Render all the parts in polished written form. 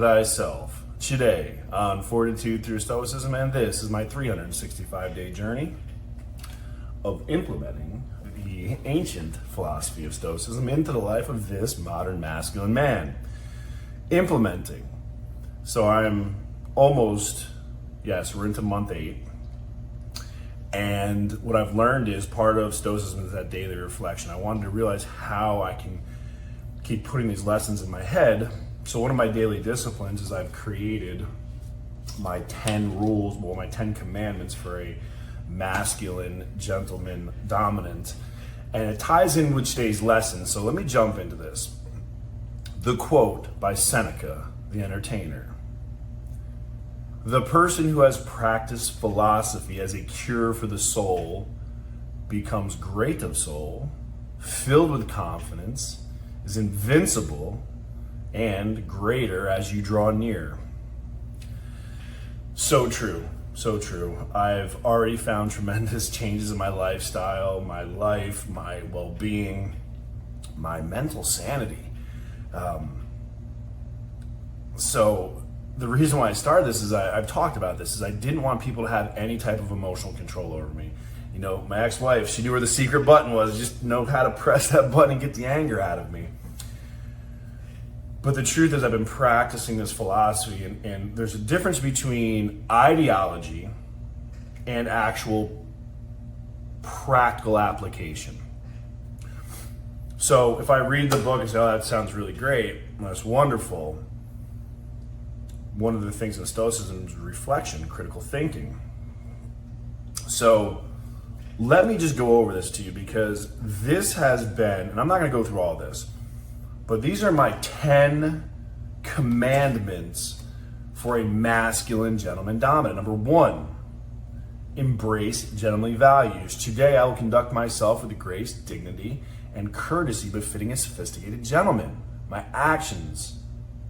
thyself today on Fortitude Through Stoicism, and this is my 365-day journey of implementing the ancient philosophy of Stoicism into the life of this modern masculine man. Implementing. So I'm almost, we're into month 8. And what I've learned is part of Stoicism is that daily reflection. I wanted to realize how I can keep putting these lessons in my head. So one of my daily disciplines is I've created my 10 rules, my 10 commandments for a masculine, gentleman, dominant. And it ties in with today's lesson. So let me jump into this. The quote by Seneca, the entertainer. The person who has practiced philosophy as a cure for the soul becomes great of soul, filled with confidence, is invincible, and greater as you draw near. So true, so true. I've already found tremendous changes in my lifestyle, my life, my well-being, my mental sanity. So the reason why I started this is I've talked about this, is I didn't want people to have any type of emotional control over me. You know, my ex-wife, she knew where the secret button was, just know how to press that button and get the anger out of me. But the truth is I've been practicing this philosophy, and there's a difference between ideology and actual practical application. So if I read the book and say, oh, that sounds really great, that's wonderful, one of the things in Stoicism is reflection, critical thinking. So let me just go over this to you, because this has been, and I'm not going to go through all this, but these are my 10 commandments for a masculine gentleman dominant. Number 1, embrace gentlemanly values. Today I will conduct myself with the grace, dignity, and courtesy befitting a sophisticated gentleman. My actions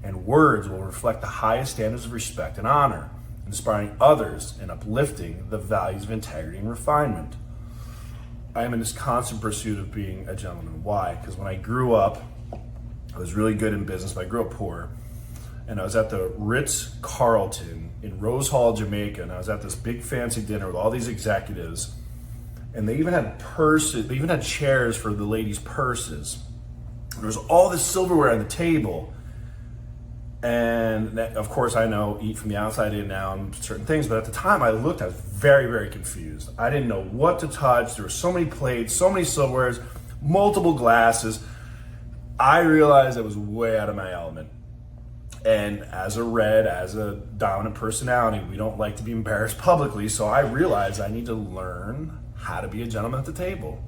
and words will reflect the highest standards of respect and honor, inspiring others and uplifting the values of integrity and refinement. I am in this constant pursuit of being a gentleman. Why? Because when I grew up, I was really good in business, but I grew up poor. And I was at the Ritz-Carlton in Rose Hall, Jamaica, and I was at this big fancy dinner with all these executives. And they even had purses, they even had chairs for the ladies' purses. There was all this silverware on the table. And that, of course, I know, eat from the outside in now and certain things, but at the time I looked, I was very, very confused. I didn't know what to touch. There were so many plates, so many silverwares, multiple glasses. I realized I was way out of my element. And as a dominant personality, we don't like to be embarrassed publicly, so I realized I need to learn how to be a gentleman at the table.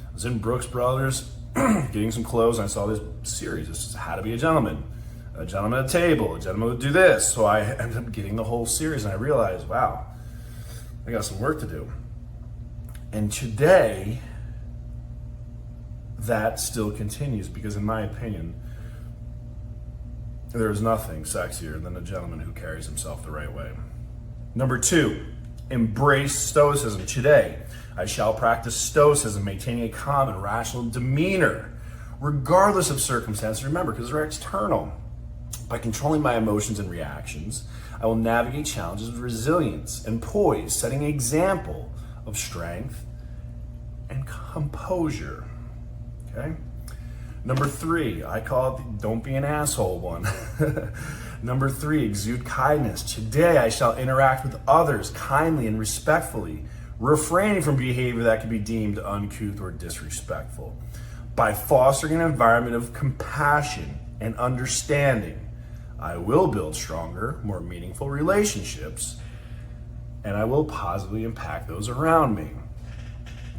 I was in Brooks Brothers getting some clothes, and I saw this series. This is how to be a gentleman. A gentleman at a table, a gentleman would do this. So I ended up getting the whole series, and I realized, wow, I got some work to do. And today, that still continues, because in my opinion, there is nothing sexier than a gentleman who carries himself the right way. Number 2, embrace Stoicism. Today, I shall practice Stoicism, maintaining a calm and rational demeanor, regardless of circumstances. Remember, because they're external. By controlling my emotions and reactions, I will navigate challenges with resilience and poise, setting an example of strength and composure. Okay? Number 3, I call it don't be an asshole one. Number 3, exude kindness. Today I shall interact with others kindly and respectfully, refraining from behavior that could be deemed uncouth or disrespectful. By fostering an environment of compassion and understanding, I will build stronger, more meaningful relationships, and I will positively impact those around me.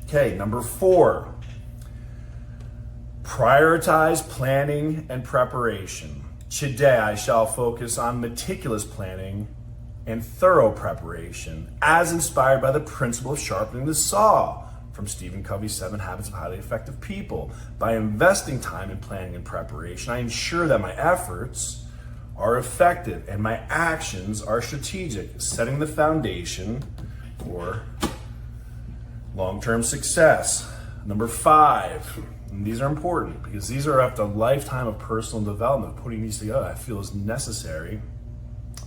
Okay, number 4, prioritize planning and preparation. Today, I shall focus on meticulous planning and thorough preparation, as inspired by the principle of sharpening the saw from Stephen Covey's 7 Habits of Highly Effective People. By investing time in planning and preparation, I ensure that my efforts are effective and my actions are strategic, setting the foundation for long-term success. Number 5, and these are important because these are after a lifetime of personal development. Putting these together, I feel is necessary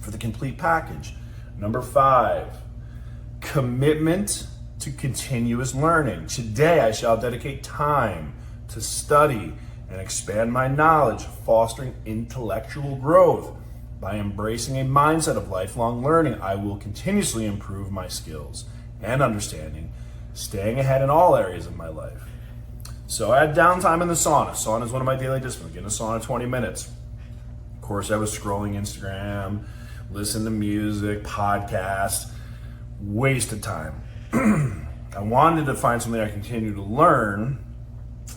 for the complete package. Number 5, commitment to continuous learning. Today, I shall dedicate time to study and expand my knowledge, fostering intellectual growth. By embracing a mindset of lifelong learning, I will continuously improve my skills and understanding, staying ahead in all areas of my life. So I had downtime in the sauna. Sauna is one of my daily disciplines. Get in the sauna 20 minutes. Of course, I was scrolling Instagram, listening to music, podcasts, waste of time. I wanted to find something I continue to learn,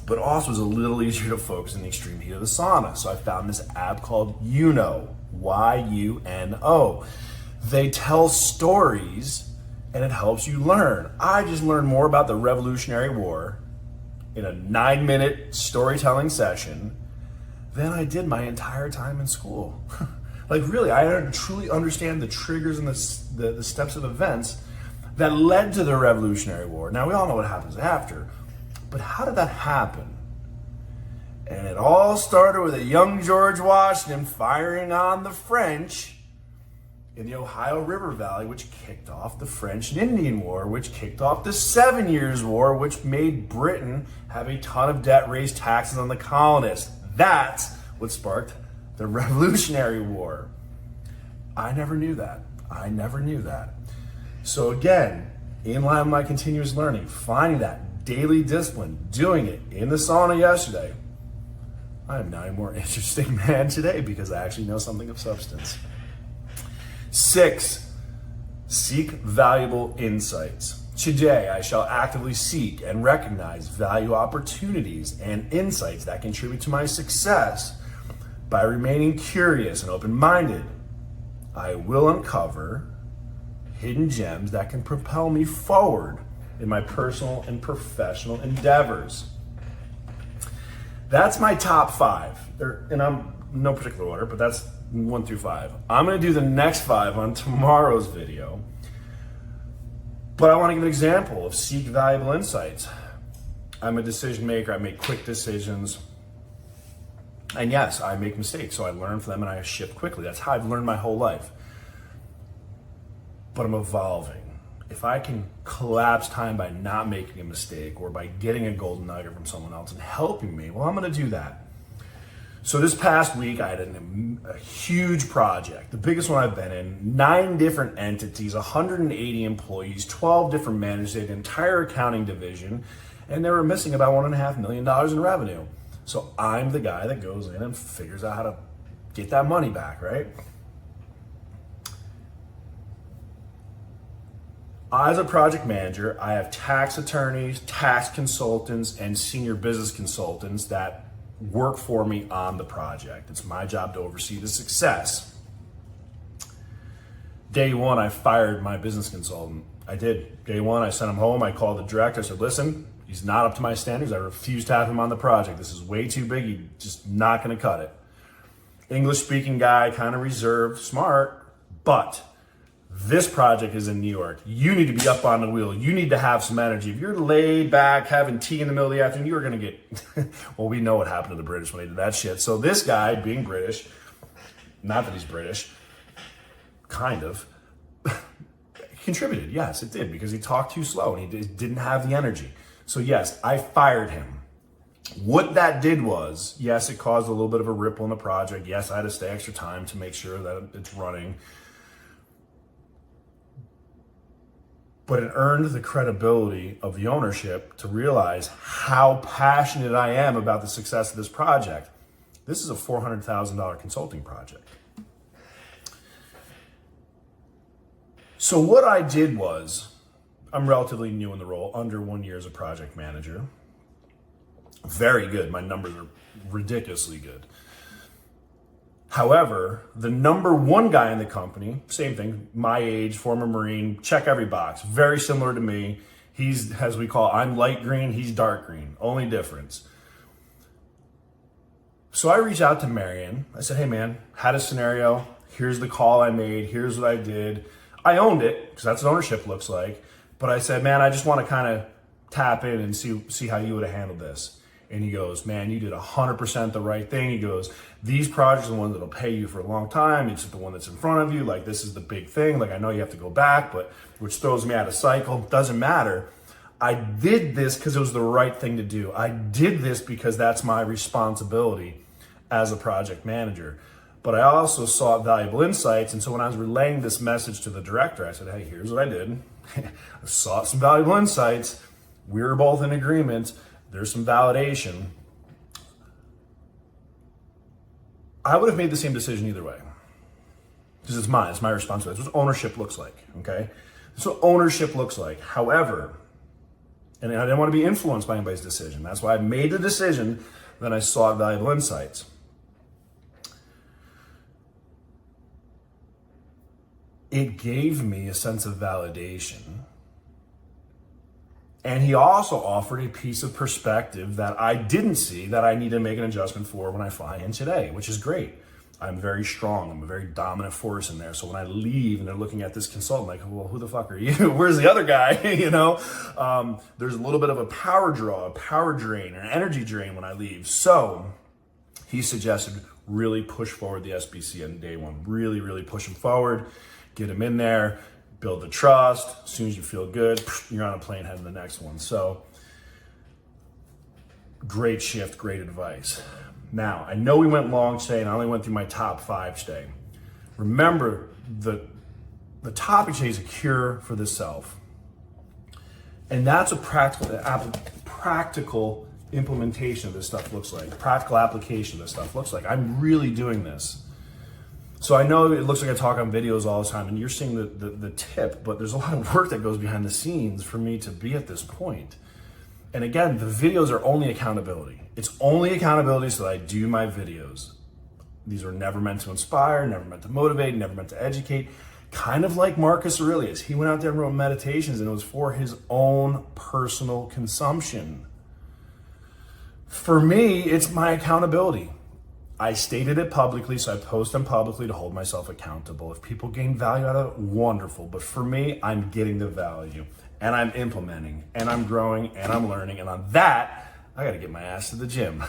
but also was a little easier to focus in the extreme heat of the sauna. So I found this app called Yuno, Y-U-N-O. They tell stories and it helps you learn. I just learned more about the Revolutionary War in a 9-minute storytelling session than I did my entire time in school. Like really, I truly understand the triggers and the steps of events that led to the Revolutionary War. Now we all know what happens after, but how did that happen? And it all started with a young George Washington firing on the French in the Ohio River Valley, which kicked off the French and Indian War, which kicked off the 7 Years' War, which made Britain have a ton of debt, raised taxes on the colonists. That's what sparked the Revolutionary War. I never knew that. So again, in line with my continuous learning, finding that daily discipline, doing it in the sauna yesterday, I am now a more interesting man today because I actually know something of substance. 6, seek valuable insights. Today, I shall actively seek and recognize value opportunities and insights that contribute to my success. By remaining curious and open-minded, I will uncover hidden gems that can propel me forward in my personal and professional endeavors. That's my top 5. And I'm no particular order, but that's 1 through 5. I'm going to do the next 5 on tomorrow's video. But I want to give an example of seek valuable insights. I'm a decision maker. I make quick decisions. And yes, I make mistakes, so I learn from them and I shift quickly. That's how I've learned my whole life. But I'm evolving. If I can collapse time by not making a mistake or by getting a golden nugget from someone else and helping me, well, I'm going to do that. So this past week, I had a huge project, the biggest one I've been in, 9 different entities, 180 employees, 12 different managers, an entire accounting division, and they were missing about $1.5 million in revenue. So I'm the guy that goes in and figures out how to get that money back, right? As a project manager, I have tax attorneys, tax consultants, and senior business consultants that work for me on the project. It's my job to oversee the success. Day 1, I fired my business consultant. I did. Day 1, I sent him home. I called the director. I said, listen, he's not up to my standards. I refuse to have him on the project. This is way too big. He's just not going to cut it. English speaking guy, kind of reserved, smart, but this project is in New York. You need to be up on the wheel. You need to have some energy. If you're laid back, having tea in the middle of the afternoon, you're going to get, well, we know what happened to the British when they did that shit. So this guy, being British, not that he's British, kind of, contributed. Yes, it did, because he talked too slow and he didn't have the energy. So yes, I fired him. What that did was, yes, it caused a little bit of a ripple in the project. Yes, I had to stay extra time to make sure that it's running. But it earned the credibility of the ownership to realize how passionate I am about the success of this project. This is a $400,000 consulting project. So what I did was, I'm relatively new in the role, under 1 year as a project manager. Very good. My numbers are ridiculously good. However, the number 1 guy in the company, same thing, my age, former Marine, check every box, very similar to me. He's, as we call, I'm light green, he's dark green, only difference. So I reached out to Marion. I said, hey man, had a scenario, here's the call I made, here's what I did. I owned it, because that's what ownership looks like. But I said, man, I just want to kind of tap in and see how you would have handled this. And he goes, man, you did 100% the right thing. He goes, these projects are the ones that'll pay you for a long time. It's the one that's in front of you. Like, this is the big thing. Like, I know you have to go back, but which throws me out of cycle. Doesn't matter. I did this because it was the right thing to do. I did this because that's my responsibility as a project manager. But I also sought valuable insights. And so when I was relaying this message to the director, I said, hey, here's what I did. I sought some valuable insights. We were both in agreement. There's some validation. I would have made the same decision either way. Because it's mine, it's my responsibility. It's what ownership looks like, okay? That's what ownership looks like. However, and I didn't want to be influenced by anybody's decision. That's why I made the decision, then I sought valuable insights. It gave me a sense of validation. And he also offered a piece of perspective that I didn't see that I need to make an adjustment for when I fly in today, which is great. I'm very strong. I'm a very dominant force in there. So when I leave and they're looking at this consultant, like, well, who the fuck are you? Where's the other guy? There's a little bit of a power draw, a power drain, an energy drain when I leave. So he suggested really push forward the SBC on day one. Really, really push him forward, get him in there, build the trust. As soon as you feel good, you're on a plane heading to the next one. So great shift, great advice. Now, I know we went long today and I only went through my top 5 today. Remember, the topic today is a cure for the self. And that's a practical implementation of this stuff looks like. Practical application of this stuff looks like. I'm really doing this. So I know it looks like I talk on videos all the time and you're seeing the tip, but there's a lot of work that goes behind the scenes for me to be at this point. And again, the videos are only accountability. It's only accountability so that I do my videos. These are never meant to inspire, never meant to motivate, never meant to educate. Kind of like Marcus Aurelius. He went out there and wrote meditations and it was for his own personal consumption. For me, it's my accountability. I stated it publicly, so I post them publicly to hold myself accountable. If people gain value out of it, wonderful. But for me, I'm getting the value and I'm implementing and I'm growing and I'm learning. And on that, I got to get my ass to the gym.